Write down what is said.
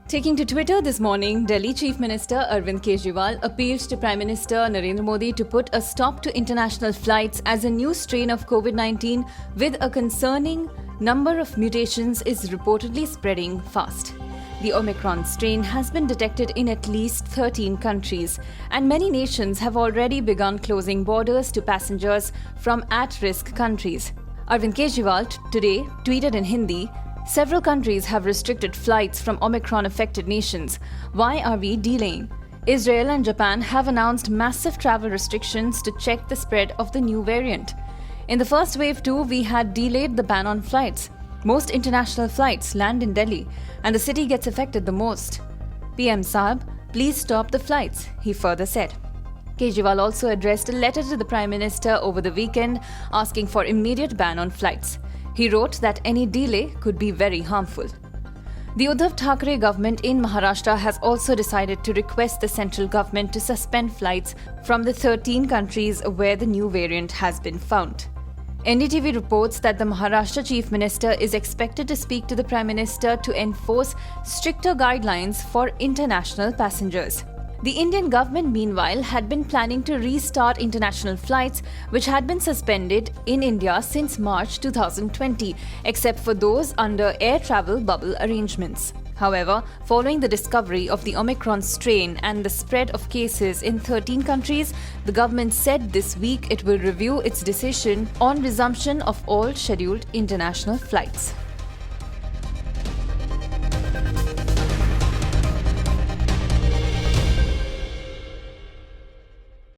Taking to Twitter this morning, Delhi Chief Minister Arvind Kejriwal appealed to Prime Minister Narendra Modi to put a stop to international flights as a new strain of COVID-19 with a concerning number of mutations is reportedly spreading fast. The Omicron strain has been detected in at least 13 countries, and many nations have already begun closing borders to passengers from at-risk countries. Arvind Kejriwal today tweeted in Hindi, "Several countries have restricted flights from Omicron-affected nations. Why are we delaying? Israel and Japan have announced massive travel restrictions to check the spread of the new variant. In the first wave too, we had delayed the ban on flights. Most international flights land in Delhi, and the city gets affected the most. PM Saab, please stop the flights," he further said. Kejriwal also addressed a letter to the Prime Minister over the weekend asking for immediate ban on flights. He wrote that any delay could be very harmful. The Uddhav Thackeray government in Maharashtra has also decided to request the central government to suspend flights from the 13 countries where the new variant has been found. NDTV reports that the Maharashtra Chief Minister is expected to speak to the Prime Minister to enforce stricter guidelines for international passengers. The Indian government, meanwhile, had been planning to restart international flights, which had been suspended in India since March 2020, except for those under air travel bubble arrangements. However, following the discovery of the Omicron strain and the spread of cases in 13 countries, the government said this week it will review its decision on resumption of all scheduled international flights.